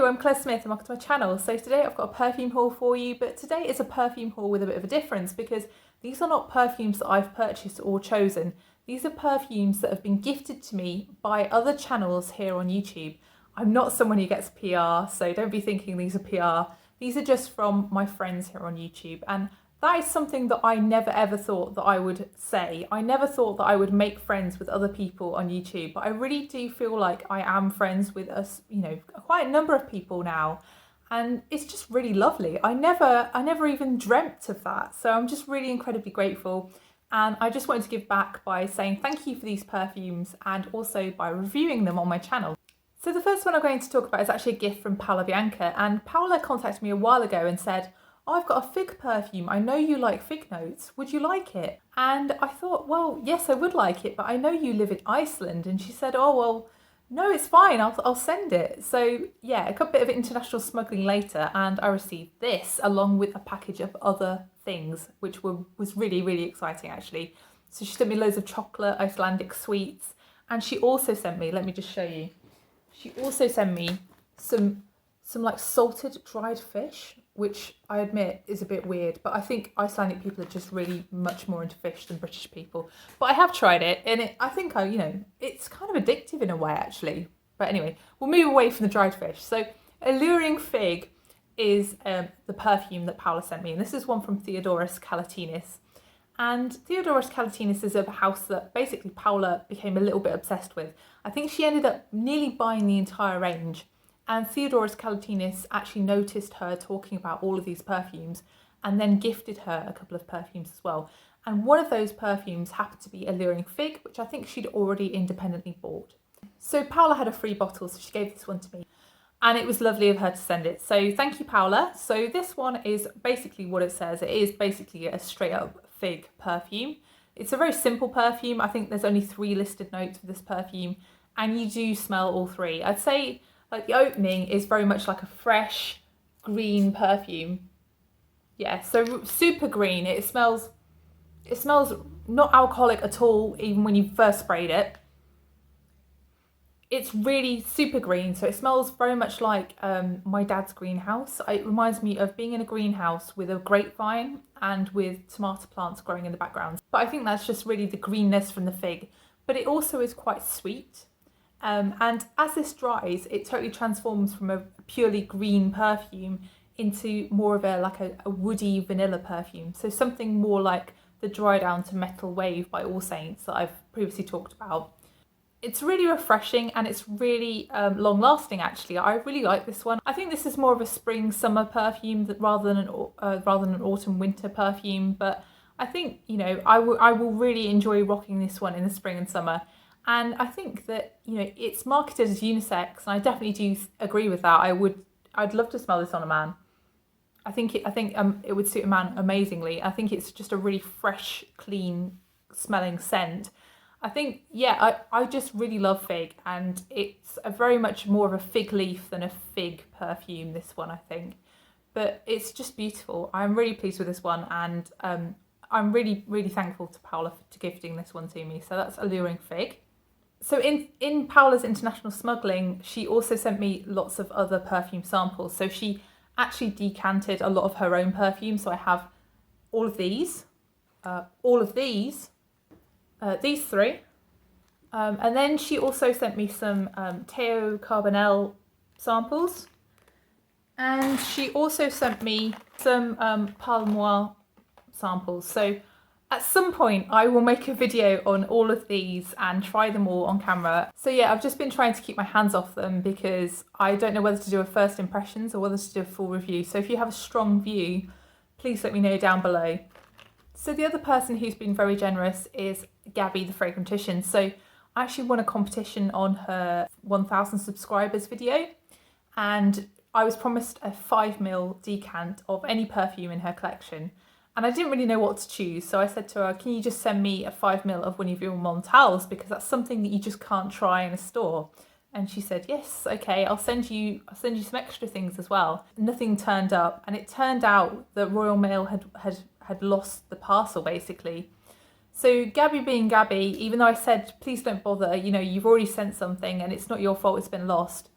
Hello, I'm Claire Smith and welcome to my channel. So today I've got a perfume haul for you, but today is a perfume haul with a bit of a difference because these are not perfumes that I've purchased or chosen. These are perfumes that have been gifted to me by other channels here on YouTube. I'm not someone who gets PR, so don't be thinking these are PR. These are just from my friends here on YouTube, and that is something that I never ever thought that I would say. I never thought that I would make friends with other people on YouTube, but I really do feel like I am friends with quite a number of people now, and it's just really lovely. I never even dreamt of that, so I'm just really incredibly grateful. And I just wanted to give back by saying thank you for these perfumes and also by reviewing them on my channel. So the first one I'm going to talk about is actually a gift from Paola Bianka, and Paola contacted me a while ago and said, "Oh, I've got a fig perfume. I know you like fig notes. Would you like it?" And I thought, well, yes, I would like it, but I know you live in Iceland. And she said, "Oh, well, no, it's fine. I'll send it." So yeah, a bit of international smuggling later, and I received this along with a package of other things, which was really, really exciting actually. So she sent me loads of chocolate, Icelandic sweets, and she also sent me, let me just show you. She also sent me some like salted dried fish, which I admit is a bit weird, but I think Icelandic people are just really much more into fish than British people. But I have tried it, and I think it's kind of addictive in a way actually. But anyway, we'll move away from the dried fish. So Alluring Fig is the perfume that Paola sent me, and this is one from Theodoros Kalotinis. And Theodoros Kalotinis is a house that basically Paola became a little bit obsessed with. I think she ended up nearly buying the entire range. And Theodoros Kalotinis actually noticed her talking about all of these perfumes and then gifted her a couple of perfumes as well. And one of those perfumes happened to be Alluring Fig, which I think she'd already independently bought. So Paola had a free bottle, so she gave this one to me. And it was lovely of her to send it. So thank you, Paola. So this one is basically what it says. It is basically a straight up fig perfume. It's a very simple perfume. I think there's only 3 listed notes for this perfume, and you do smell all 3. I'd say like the opening is very much like a fresh green perfume. Yeah, so super green. It smells not alcoholic at all, even when you first sprayed it. It's really super green, so it smells very much like my dad's greenhouse. It reminds me of being in a greenhouse with a grapevine and with tomato plants growing in the background. But I think that's just really the greenness from the fig. But it also is quite sweet. And as this dries, it totally transforms from a purely green perfume into more of a woody vanilla perfume. So something more like the Dry Down to Metal Wave by All Saints that I've previously talked about. It's really refreshing and it's really long lasting actually. I really like this one. I think this is more of a spring summer perfume rather than an autumn winter perfume, but I think I will really enjoy rocking this one in the spring and summer. And I think that it's marketed as unisex, and I definitely do agree with that. I'd love to smell this on a man. I think it would suit a man amazingly. I think it's just a really fresh, clean smelling scent. I think, yeah, I just really love fig, and it's very much more of a fig leaf than a fig perfume, this one, I think. But it's just beautiful. I'm really pleased with this one, and I'm really, really thankful to Paola for gifting this one to me. So that's Alluring Fig. So in Paola's international smuggling, she also sent me lots of other perfume samples. So she actually decanted a lot of her own perfume. So I have all of these, these 3. And then she also sent me some Teo Cabanel samples. And she also sent me some Parle Moi samples. So at some point I will make a video on all of these and try them all on camera. So yeah, I've just been trying to keep my hands off them because I don't know whether to do a first impressions or whether to do a full review. So if you have a strong view, please let me know down below. So the other person who's been very generous is Gabi, the Fragrantician. So I actually won a competition on her 1,000 subscribers video, and I was promised a 5ml decant of any perfume in her collection. And I didn't really know what to choose, so I said to her, "Can you just send me a 5ml of one of your Montales, because that's something that you just can't try in a store?" And she said, "Yes, okay, I'll send you some extra things as well." Nothing turned up, and it turned out that Royal Mail had lost the parcel basically. So Gabi being Gabi, even though I said, "Please don't bother, you've already sent something and it's not your fault it's been lost,"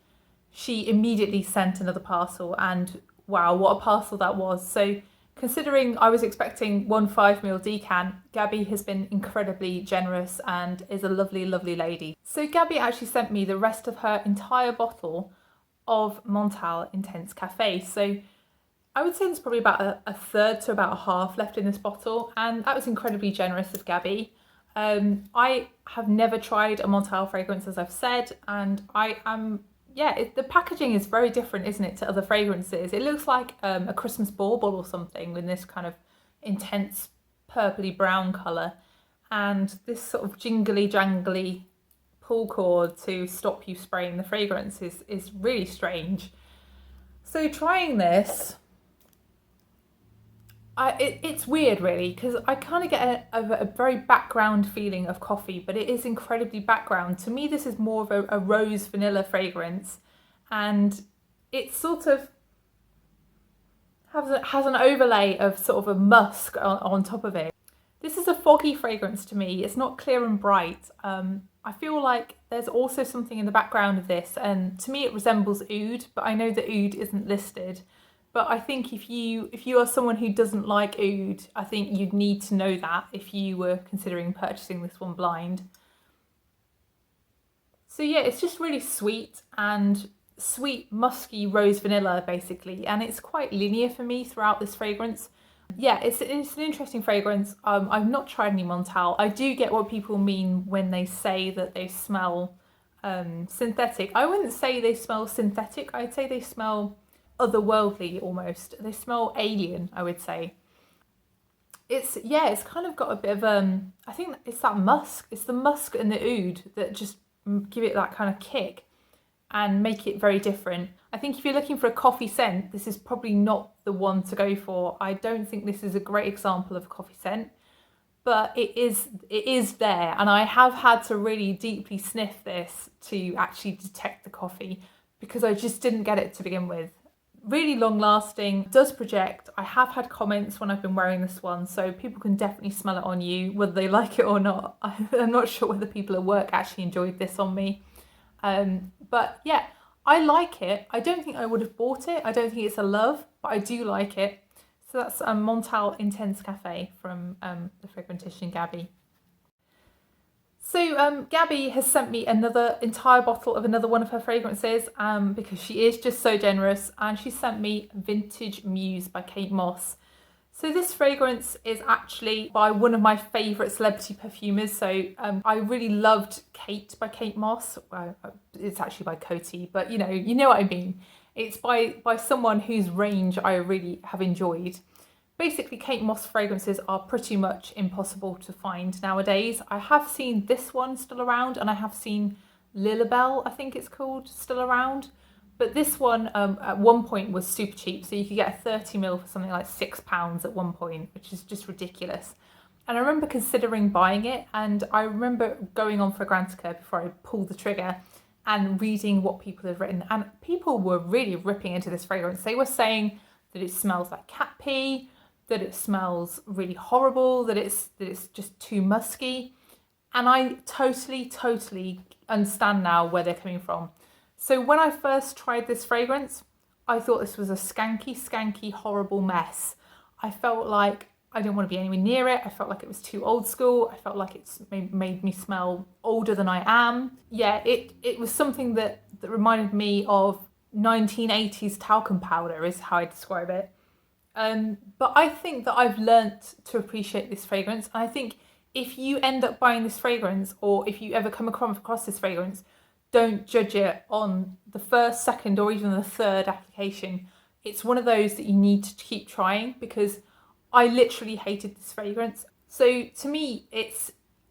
she immediately sent another parcel, and wow, what a parcel that was. So considering I was expecting one 5ml decant, Gabi has been incredibly generous and is a lovely, lovely lady. So Gabi actually sent me the rest of her entire bottle of Montale Intense Café. So I would say there's probably about a third to about a half left in this bottle, and that was incredibly generous of Gabi. I have never tried a Montale fragrance, as I've said, and I am, the packaging is very different, isn't it, to other fragrances. It looks like a Christmas bauble or something with this kind of intense purpley brown colour, and this sort of jingly jangly pull cord to stop you spraying the fragrance is really strange. So trying this, it's weird really, because I kind of get a very background feeling of coffee, but it is incredibly background. To me, this is more of a rose vanilla fragrance, and it sort of has an overlay of sort of a musk on top of it. This is a foggy fragrance to me. It's not clear and bright. I feel like there's also something in the background of this, and to me it resembles oud, but I know that oud isn't listed. But I think if you are someone who doesn't like oud, I think you'd need to know that if you were considering purchasing this one blind. So yeah, it's just really sweet and sweet, musky rose vanilla basically, and it's quite linear for me throughout this fragrance. Yeah, it's an interesting fragrance. I've not tried any Montale. I do get what people mean when they say that they smell synthetic. I wouldn't say they smell synthetic. I'd say they smell otherworldly almost. They smell alien, I would say. It's kind of got a bit of I think it's that musk. It's the musk and the oud that just give it that kind of kick and make it very different. I think if you're looking for a coffee scent, this is probably not the one to go for. I don't think this is a great example of a coffee scent, but it is there, and I have had to really deeply sniff this to actually detect the coffee, because I just didn't get it to begin with. Really long lasting, does project. I have had comments when I've been wearing this one, so people can definitely smell it on you, whether they like it or not. I'm not sure whether people at work actually enjoyed this on me. But yeah, I like it. I don't think I would have bought it. I don't think it's a love, but I do like it. So that's Montale Intense Café from the Fragrantician Gabi. So Gabi has sent me another entire bottle of another one of her fragrances because she is just so generous, and she sent me Vintage Muse by Kate Moss. So this fragrance is actually by one of my favourite celebrity perfumers. So I really loved Kate by Kate Moss. Well, it's actually by Coty, but you know what I mean. It's by someone whose range I really have enjoyed. Basically, Kate Moss fragrances are pretty much impossible to find nowadays. I have seen this one still around, and I have seen Lilabelle, I think it's called, still around. But this one at one point was super cheap, so you could get a 30ml for something like £6 at one point, which is just ridiculous. And I remember considering buying it, and I remember going on Fragrantica before I pulled the trigger and reading what people had written, and people were really ripping into this fragrance. They were saying that it smells like cat pee, that it smells really horrible, that it's just too musky, and I totally understand now where they're coming from. So when I first tried this fragrance, I thought this was a skanky, horrible mess. I felt like I didn't want to be anywhere near it. I felt like it was too old school. I felt like it's made me smell older than I am. Yeah, it was something that reminded me of 1980s talcum powder is how I describe it. But I think that I've learnt to appreciate this fragrance. And I think if you end up buying this fragrance, or if you ever come across this fragrance, don't judge it on the first, second, or even the third application. It's one of those that you need to keep trying, because I literally hated this fragrance. So to me,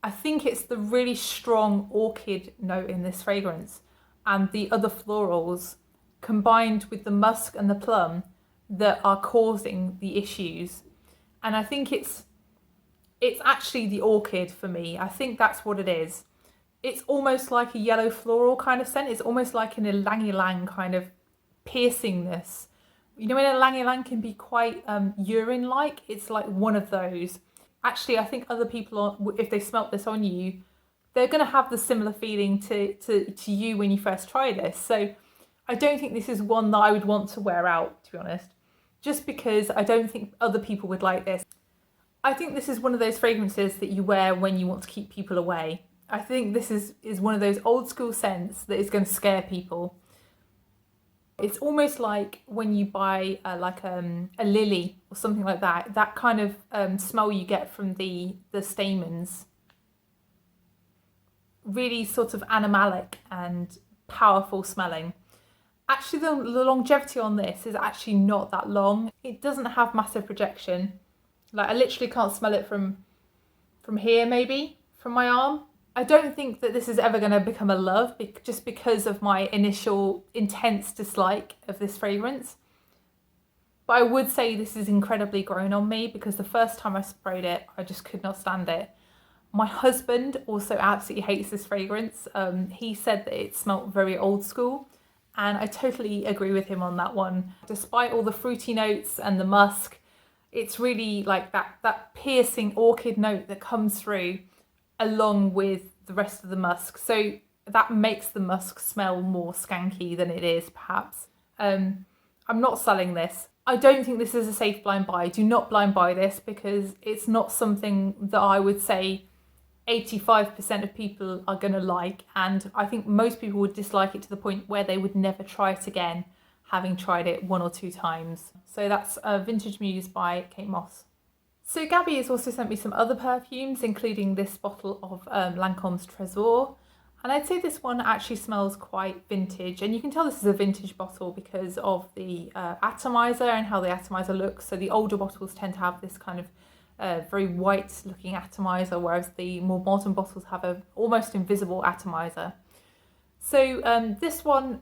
I think it's the really strong orchid note in this fragrance and the other florals combined with the musk and the plum that are causing the issues. And I think it's actually the orchid for me. I think that's what it is. It's almost like a yellow floral kind of scent. It's almost like an ylang ylang kind of piercingness. You know when a ylang ylang can be quite urine-like? It's like one of those. Actually, I think other people, if they smelt this on you, they're going to have the similar feeling to you when you first try this. So I don't think this is one that I would want to wear out, to be honest, just because I don't think other people would like this. I think this is one of those fragrances that you wear when you want to keep people away. I think this is one of those old school scents that is going to scare people. It's almost like when you buy a lily or something like that, that kind of smell you get from the stamens. Really sort of animalic and powerful smelling. Actually, the longevity on this is actually not that long. It doesn't have massive projection. Like, I literally can't smell it from here, maybe, from my arm. I don't think that this is ever going to become a love just because of my initial intense dislike of this fragrance. But I would say this is incredibly grown on me because the first time I sprayed it, I just could not stand it. My husband also absolutely hates this fragrance. He said that it smelled very old school, and I totally agree with him on that one. Despite all the fruity notes and the musk, it's really like that piercing orchid note that comes through along with the rest of the musk. So that makes the musk smell more skanky than it is, perhaps. I'm not selling this. I don't think this is a safe blind buy. Do not blind buy this because it's not something that I would say 85% of people are going to like, and I think most people would dislike it to the point where they would never try it again, having tried it 1 or 2 times. So that's Vintage Muse by Kate Moss. So Gabi has also sent me some other perfumes, including this bottle of Lancôme's Trésor, and I'd say this one actually smells quite vintage, and you can tell this is a vintage bottle because of the atomizer and how the atomizer looks. So the older bottles tend to have this kind of very white looking atomizer, whereas the more modern bottles have a almost invisible atomizer. So this one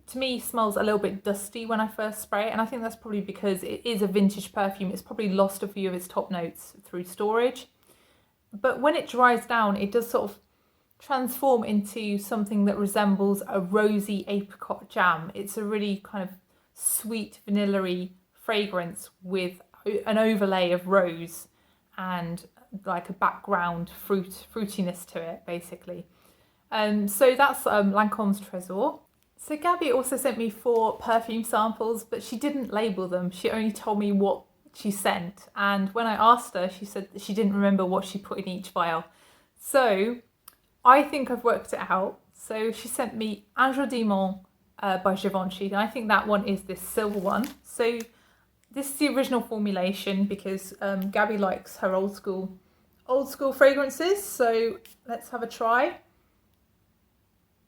to me smells a little bit dusty when I first spray it, and I think that's probably because it is a vintage perfume. It's probably lost a few of its top notes through storage, but when it dries down it does sort of transform into something that resembles a rosy apricot jam. It's a really kind of sweet vanilla-y fragrance with an overlay of rose and like a background fruitiness to it, basically. So that's Lancôme's Trésor. So Gabi also sent me 4 perfume samples, but she didn't label them. She only told me what she sent. And when I asked her, she said that she didn't remember what she put in each vial. So I think I've worked it out. So she sent me Ange Démon by Givenchy, and I think that one is this silver one. So this is the original formulation because Gabi likes her old school fragrances. So let's have a try.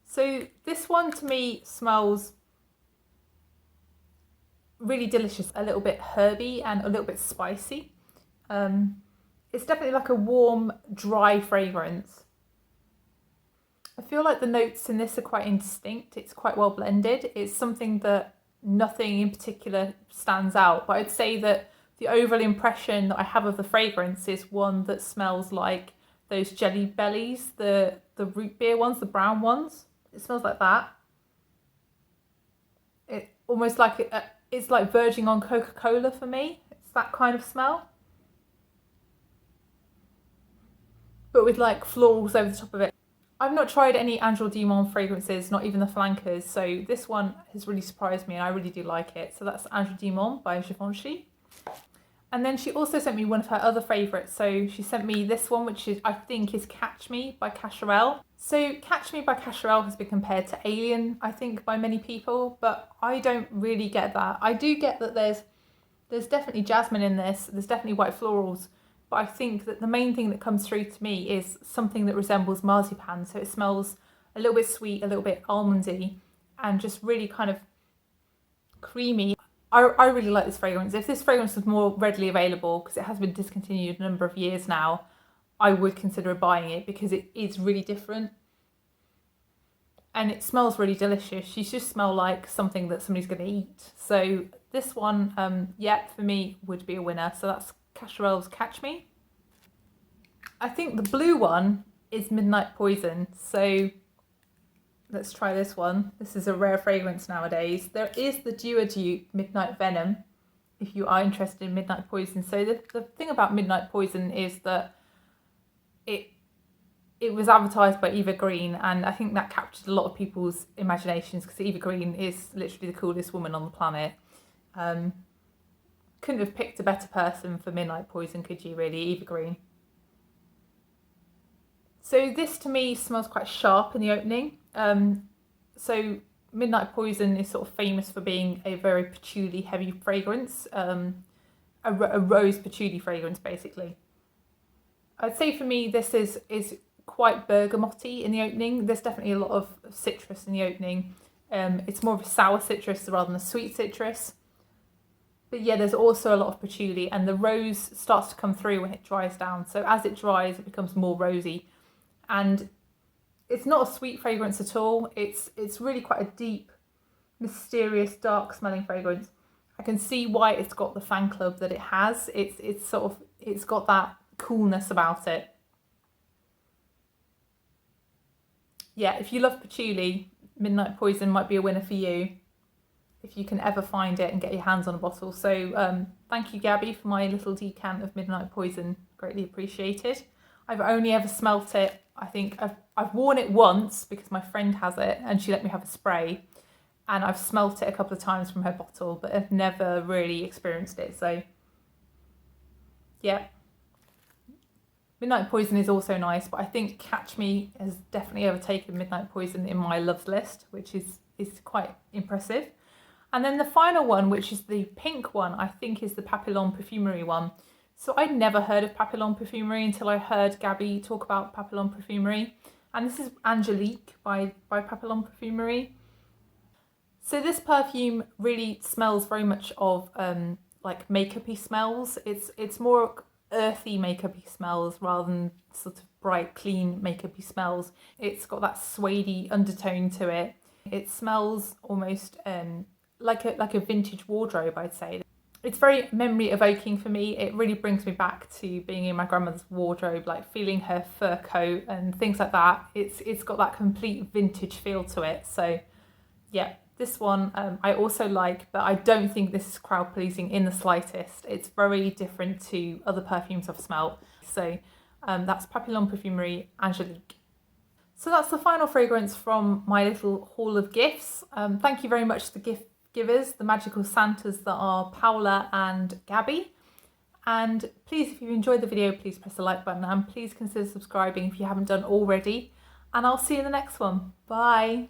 So this one to me smells really delicious, a little bit herby and a little bit spicy. It's definitely like a warm, dry fragrance. I feel like the notes in this are quite indistinct. It's quite well blended. It's something that nothing in particular stands out, but I'd say that the overall impression that I have of the fragrance is one that smells like those Jelly Bellies, the root beer ones, the brown ones. It smells like that. It almost like it's like verging on Coca-Cola for me. It's that kind of smell, but with like florals over the top of it. I've not tried any Ange Démon fragrances, not even the flankers, so this one has really surprised me and I really do like it. So that's Ange Démon by Givenchy. And then she also sent me one of her other favourites. So she sent me this one, which is, I think, is Catch Me by Cacharel. So Catch Me by Cacharel has been compared to Alien, I think, by many people, but I don't really get that. I do get that there's definitely jasmine in this, there's definitely white florals, but I think that the main thing that comes through to me is something that resembles marzipan. So it smells a little bit sweet, a little bit almondy, and just really kind of creamy. I really like this fragrance. If this fragrance was more readily available, because it has been discontinued a number of years now, I would consider buying it because it is really different. And it smells really delicious. You just smell like something that somebody's going to eat. So this one, yeah, for me would be a winner. So that's Cacharel's Catch Me. I think the blue one is Midnight Poison. So let's try this one. This is a rare fragrance nowadays. There is the duo-dupe Midnight Venom, if you are interested in Midnight Poison. So the thing about Midnight Poison is that it was advertised by Eva Green, and I think that captured a lot of people's imaginations because Eva Green is literally the coolest woman on the planet. Couldn't have picked a better person for Midnight Poison, could you really, Eva Green? So this to me smells quite sharp in the opening. So Midnight Poison is sort of famous for being a very patchouli heavy fragrance, a rose patchouli fragrance basically. I'd say for me this is quite bergamoty in the opening. There's definitely a lot of citrus in the opening. It's more of a sour citrus rather than a sweet citrus. But yeah, there's also a lot of patchouli, and the rose starts to come through when it dries down. So as it dries, it becomes more rosy. And it's not a sweet fragrance at all. It's really quite a deep, mysterious, dark smelling fragrance. I can see why it's got the fan club that it has. It's got that coolness about it. Yeah, if you love patchouli, Midnight Poison might be a winner for you if you can ever find it and get your hands on a bottle. So thank you, Gabi, for my little decant of Midnight Poison. Greatly appreciated. I've only ever smelt it. I think I've worn it once because my friend has it and she let me have a spray, and I've smelt it a couple of times from her bottle, but I've never really experienced it. So yeah, Midnight Poison is also nice, but I think Catch Me has definitely overtaken Midnight Poison in my loves list, which is quite impressive. And then the final one, which is the pink one, I think is the Papillon Perfumery one. So I'd never heard of Papillon Perfumery until I heard Gabi talk about Papillon Perfumery. And this is Angélique by Papillon Perfumery. So this perfume really smells very much of like makeup-y smells. It's more earthy makeup-y smells rather than sort of bright, clean makeup-y smells. It's got that suede undertone to it. It smells almost like a vintage wardrobe, I'd say. It's very memory evoking for me. It really brings me back to being in my grandmother's wardrobe, like feeling her fur coat and things like that. It's got that complete vintage feel to it. So yeah, this one I also like, but I don't think this is crowd pleasing in the slightest. It's very different to other perfumes I've smelt. So that's Papillon Perfumery Angélique. So that's the final fragrance from my little haul of gifts. Thank you very much to the gift givers, the magical Santas that are Paola and Gabi. And please, if you enjoyed the video, please press the like button and please consider subscribing if you haven't done already. And I'll see you in the next one. Bye.